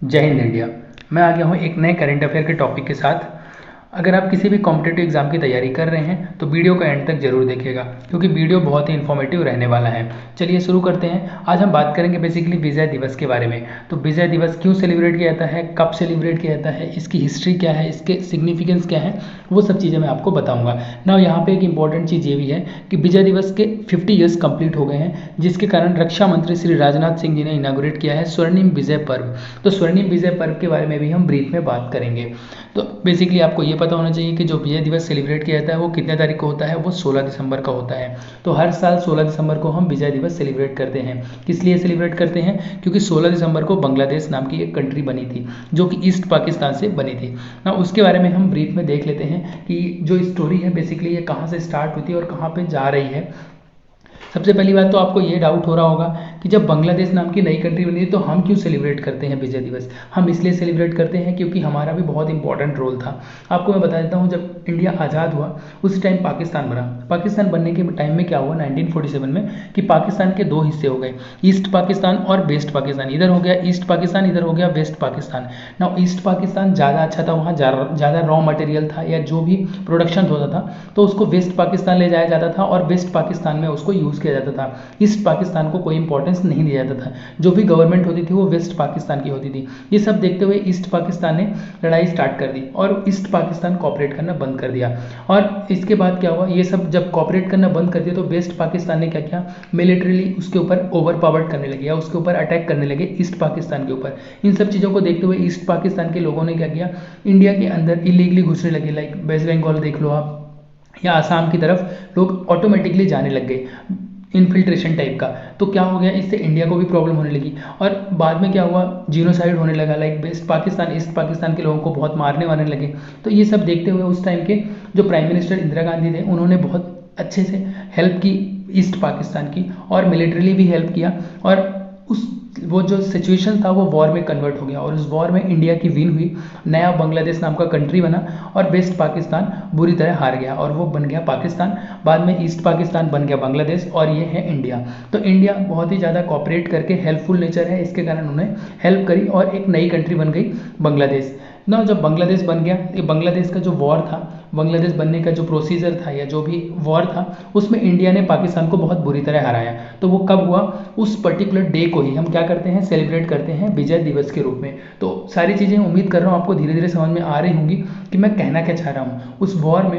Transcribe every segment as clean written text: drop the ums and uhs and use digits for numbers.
जय हिंद इंडिया। मैं आ गया हूँ एक नए करंट अफेयर के टॉपिक के साथ। अगर आप किसी भी कॉम्पिटिटिव एग्जाम की तैयारी कर रहे हैं तो वीडियो का एंड तक जरूर देखिएगा, क्योंकि वीडियो बहुत ही इन्फॉर्मेटिव रहने वाला है। चलिए शुरू करते हैं। आज हम बात करेंगे बेसिकली विजय दिवस के बारे में। तो विजय दिवस क्यों सेलिब्रेट किया जाता है, कब सेलिब्रेट किया जाता है, इसकी हिस्ट्री क्या है, इसके सिग्निफिकेंस क्या है, वो सब चीज़ें मैं आपको बताऊंगा ना। यहाँ पे एक इंपॉर्टेंट चीज़ ये भी है कि विजय दिवस के 50 ईयर्स कंप्लीट हो गए हैं, जिसके कारण रक्षा मंत्री श्री राजनाथ सिंह जी ने इनागोरेट किया है स्वर्णिम विजय पर्व। तो स्वर्णिम विजय पर्व के बारे में भी हम ब्रीफ में बात करेंगे। तो बेसिकली आपको ये पता होना चाहिए कि जो विजय दिवस सेलिब्रेट किया जाता है वो कितने तारीख को होता है, वो 16 दिसंबर का होता है। तो हर साल 16 दिसंबर को हम विजय दिवस सेलिब्रेट करते हैं। किस लिए सेलिब्रेट करते हैं? क्योंकि 16 दिसंबर को बांग्लादेश नाम की एक कंट्री बनी थी, जो कि ईस्ट पाकिस्तान से बनी थी ना। उसके बारे में हम ब्रीफ में देख लेते हैं कि जो स्टोरी है बेसिकली ये कहाँ से स्टार्ट हुई थी और कहाँ पे जा रही है। सबसे पहली बात तो आपको ये डाउट हो रहा होगा कि जब बांग्लादेश नाम की नई कंट्री बनी थी तो हम क्यों सेलिब्रेट करते हैं विजय दिवस। हम इसलिए सेलिब्रेट करते हैं क्योंकि हमारा भी बहुत इंपॉर्टेंट रोल था। आपको मैं बता देता हूँ, जब इंडिया आज़ाद हुआ उस टाइम पाकिस्तान बना। पाकिस्तान बनने के टाइम में क्या हुआ 1947 में कि पाकिस्तान के दो हिस्से हो गए, ईस्ट पाकिस्तान और वेस्ट पाकिस्तान। इधर हो गया ईस्ट पाकिस्तान, इधर हो गया वेस्ट पाकिस्तान ना। ईस्ट पाकिस्तान ज़्यादा अच्छा था, वहाँ ज़्यादा रॉ मटेरियल था या जो भी प्रोडक्शन होता था तो उसको वेस्ट पाकिस्तान ले जाया जाता था और वेस्ट पाकिस्तान में उसको यूज़ किया जाता था। ईस्ट पाकिस्तान को कोई इंपॉर्टेंस नहीं दिया जाता था। जो भी गवर्नमेंट होती थी वो वेस्ट पाकिस्तान की होती थी। ये सब देखते हुए ईस्ट पाकिस्तान ने लड़ाई स्टार्ट कर दी और ईस्ट पाकिस्तान कॉपरेट करना बंद कर दिया। और इसके बाद क्या हुआ, ये सब जब कॉपरेट करना बंद कर दिया तो वेस्ट पाकिस्तान ने क्या किया, मिलिट्रीली उसके ऊपर ओवर पावर्ड करने लगे या उसके ऊपर अटैक करने लगे ईस्ट पाकिस्तान के ऊपर। इन सब चीज़ों को देखते हुए ईस्ट पाकिस्तान के लोगों ने क्या किया, इंडिया के अंदर इलीगली घुसने लगे। लाइक वेस्ट बंगाल देख लो आप या आसाम की तरफ लोग ऑटोमेटिकली जाने लग गए, इन्फिल्ट्रेशन टाइप का। तो क्या हो गया, इससे इंडिया को भी प्रॉब्लम होने लगी। और बाद में क्या हुआ, जीनोसाइड होने लगा। Like west Pakistan east Pakistan के लोगों को बहुत मारने लगे। तो ये सब देखते हुए उस टाइम के जो प्राइम मिनिस्टर इंदिरा गांधी थे उन्होंने बहुत अच्छे से हेल्प की ईस्ट पाकिस्तान की और मिलिट्रीली भी हेल्प किया। और उस वो जो सिचुएशन था वो वॉर में कन्वर्ट हो गया और उस वॉर में इंडिया की विन हुई। नया बांग्लादेश नाम का कंट्री बना और वेस्ट पाकिस्तान बुरी तरह हार गया और वो बन गया पाकिस्तान। बाद में ईस्ट पाकिस्तान बन गया बांग्लादेश और ये है इंडिया। तो इंडिया बहुत ही ज़्यादा कॉपरेट करके हेल्पफुल नेचर है, इसके कारण उन्हें हेल्प करी और एक नई कंट्री बन गई बांग्लादेश ना। जब बांग्लादेश बन गया, ये बांग्लादेश का जो वॉर था, बांग्लादेश बनने का जो प्रोसीजर था या जो भी वॉर था, उसमें इंडिया ने पाकिस्तान को बहुत बुरी तरह हराया। तो वो कब हुआ, उस पर्टिकुलर डे को ही हम क्या करते हैं, सेलिब्रेट करते हैं विजय दिवस के रूप में। तो सारी चीज़ें उम्मीद कर रहा हूँ आपको धीरे धीरे समझ में आ रही होंगी कि मैं कहना क्या चाह रहा हूँ। उस वॉर में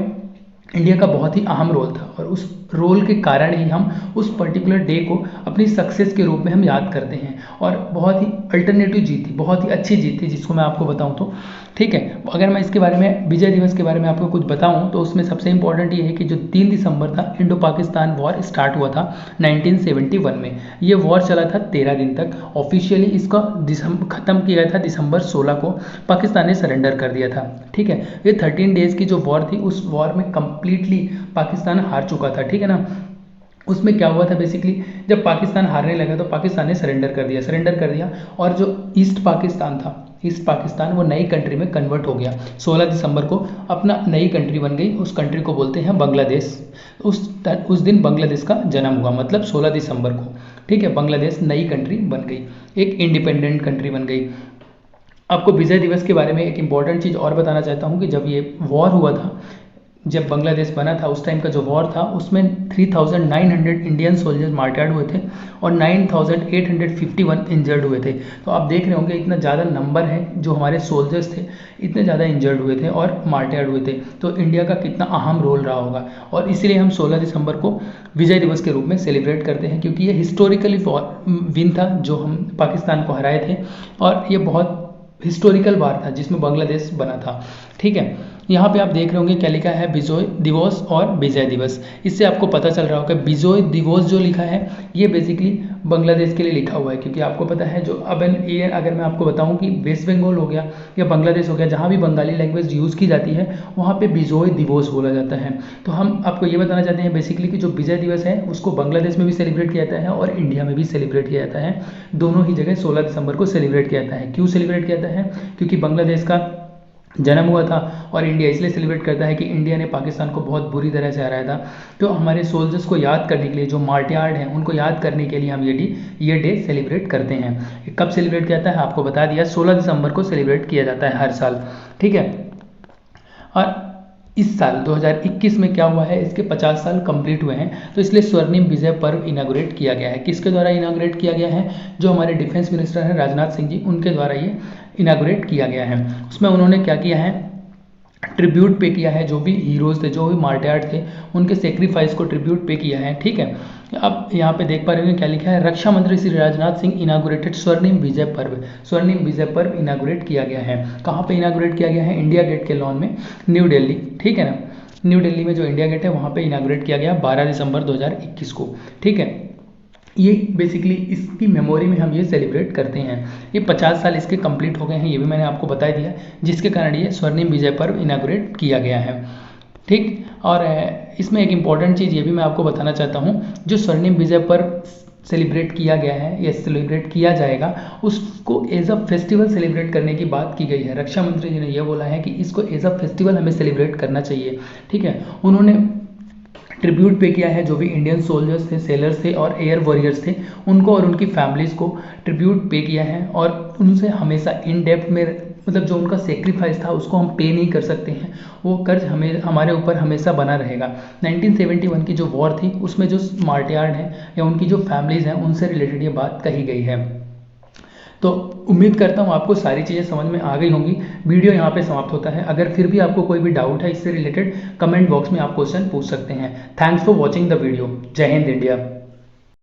इंडिया का बहुत ही अहम रोल था और उस रोल के कारण ही हम उस पर्टिकुलर डे को अपनी सक्सेस के रूप में हम याद करते हैं। और बहुत ही अल्टरनेटिव जीत थी, बहुत ही अच्छी जीत थी, जिसको मैं आपको बताऊं तो ठीक है। अगर मैं इसके बारे में विजय दिवस के बारे में आपको कुछ बताऊं तो उसमें सबसे इंपॉर्टेंट ये है कि जो 3 दिसंबर था इंडो पाकिस्तान वॉर स्टार्ट हुआ था 1971 में। ये वॉर चला था 13 दिन तक। ऑफिशियली इसका ख़त्म किया गया था दिसंबर 16 को, पाकिस्तान ने सरेंडर कर दिया था। ठीक है, ये 13 डेज की जो वॉर थी उस वॉर में कंप्लीटली पाकिस्तान हार चुका था। ठीक है ना। उसमें क्या हुआ था बेसिकली, जब पाकिस्तान हारने लगा तो पाकिस्तान ने सरेंडर कर दिया और जो ईस्ट पाकिस्तान था, ईस्ट पाकिस्तान वो नई कंट्री में कन्वर्ट हो गया। 16 दिसंबर को अपना नई कंट्री बन गई। उस कंट्री को बोलते हैं बांग्लादेश। उस दिन बांग्लादेश का जन्म हुआ, मतलब 16 दिसंबर को। ठीक है, बांग्लादेश नई कंट्री बन गई, एक इंडिपेंडेंट कंट्री बन गई। आपको विजय दिवस के बारे में एक इंपॉर्टेंट चीज़ और बताना चाहता हूँ कि जब ये वॉर हुआ था, जब बांग्लादेश बना था, उस टाइम का जो वॉर था उसमें 3900 इंडियन सोल्जर्स मार्टर्ड हुए थे और 9851 इंजर्ड हुए थे। तो आप देख रहे होंगे इतना ज़्यादा नंबर है जो हमारे सोल्जर्स थे, इतने ज़्यादा इंजर्ड हुए थे और मार्टर्ड हुए थे। तो इंडिया का कितना अहम रोल रहा होगा और इसीलिए हम 16 दिसंबर को विजय दिवस के रूप में सेलिब्रेट करते हैं, क्योंकि ये हिस्टोरिकली विन था जो हम पाकिस्तान को हराए थे और ये बहुत हिस्टोरिकल वार था जिसमें बांग्लादेश बना था। ठीक है, यहाँ पे आप देख रहे होंगे क्या लिखा है, विजय दिवस और विजय दिवस। इससे आपको पता चल रहा होगा विजय दिवस जो लिखा है ये बेसिकली बांग्लादेश के लिए लिखा हुआ है, क्योंकि आपको पता है जो अब ये अगर मैं आपको बताऊं कि वेस्ट बंगाल हो गया या बांग्लादेश हो गया, जहाँ भी बंगाली लैंग्वेज यूज़ की जाती है वहाँ पे विजय दिवस बोला जाता है। तो हम आपको ये बताना चाहते हैं बेसिकली कि जो विजय दिवस है उसको बांग्लादेश में भी सेलिब्रेट किया जाता है और इंडिया में भी सेलिब्रेट किया जाता है। दोनों ही जगह 16 दिसंबर को सेलिब्रेट किया जाता है। क्यों सेलिब्रेट किया जाता है? क्योंकि बांग्लादेश का जन्म हुआ था। और इंडिया इसलिए सेलिब्रेट करता है कि इंडिया ने पाकिस्तान को बहुत बुरी तरह से हराया था। तो हमारे सोल्जर्स को याद करने के लिए, जो मार्टियार्ड हैं उनको याद करने के लिए हम ये डे सेलिब्रेट करते हैं। कब सेलिब्रेट किया जाता है आपको बता दिया, 16 दिसंबर को सेलिब्रेट किया जाता है हर साल, ठीक है। और इस साल 2021 में क्या हुआ है, इसके 50 साल कंप्लीट हुए हैं, तो इसलिए स्वर्णिम विजय पर्व इनाग्रेट किया गया है। किसके द्वारा इनाग्रेट किया गया है, जो हमारे डिफेंस मिनिस्टर हैं राजनाथ सिंह जी, उनके द्वारा ये इनाग्रेट किया गया है। उसमें उन्होंने क्या किया है, ट्रिब्यूट पे किया है, जो भी हीरोज थे, जो भी मार्टियार्ड थे, उनके सेक्रीफाइस को ट्रिब्यूट पे किया है, ठीक है। अब यहाँ पे देख पा रहे होंगे क्या लिखा है, रक्षा मंत्री श्री राजनाथ सिंह इनागुरेटेड स्वर्णिम विजय पर्व। स्वर्णिम विजय पर्व इनागुरेट किया गया है। कहाँ पे इनागुरेट किया गया है, इंडिया गेट के लॉन में, न्यू दिल्ली, ठीक है ना। न्यू दिल्ली में जो इंडिया गेट है वहाँ पे इनागुरेट किया गया 12 दिसंबर 2021 को, ठीक है। ये बेसिकली इसकी मेमोरी में हम ये सेलिब्रेट करते हैं। ये 50 साल इसके कंप्लीट हो गए हैं, ये भी मैंने आपको बता दिया, जिसके कारण ये स्वर्णिम विजय पर्व इनागुरेट किया गया है, ठीक। और इसमें एक इम्पॉर्टेंट चीज़ ये भी मैं आपको बताना चाहता हूँ, जो स्वर्णिम विजय पर्व सेलिब्रेट किया गया है या सेलिब्रेट किया जाएगा, उसको एज अ फेस्टिवल सेलिब्रेट करने की बात की गई है। रक्षा मंत्री जी ने यह बोला है कि इसको एज अ फेस्टिवल हमें सेलिब्रेट करना चाहिए, ठीक है। उन्होंने ट्रिब्यूट पे किया है, जो भी इंडियन सोल्जर्स थे, सेलर्स थे और एयर वॉरियर्स थे, उनको और उनकी फैमिलीज़ को ट्रिब्यूट पे किया है। और उनसे हमेशा इन डेप्थ में, मतलब जो उनका सेक्रीफाइस था उसको हम पे नहीं कर सकते हैं, वो कर्ज हमें हमारे ऊपर हमेशा बना रहेगा। 1971 की जो वॉर थी उसमें जो मार्टियार्ड हैं या उनकी जो फैमिलीज़ हैं उनसे रिलेटेड ये बात कही गई है। तो उम्मीद करता हूँ आपको सारी चीज़ें समझ में आ गई होंगी। वीडियो यहाँ पे समाप्त होता है। अगर फिर भी आपको कोई भी डाउट है इससे रिलेटेड, कमेंट बॉक्स में आप क्वेश्चन पूछ सकते हैं। Thanks for watching the video. जय हिंद इंडिया।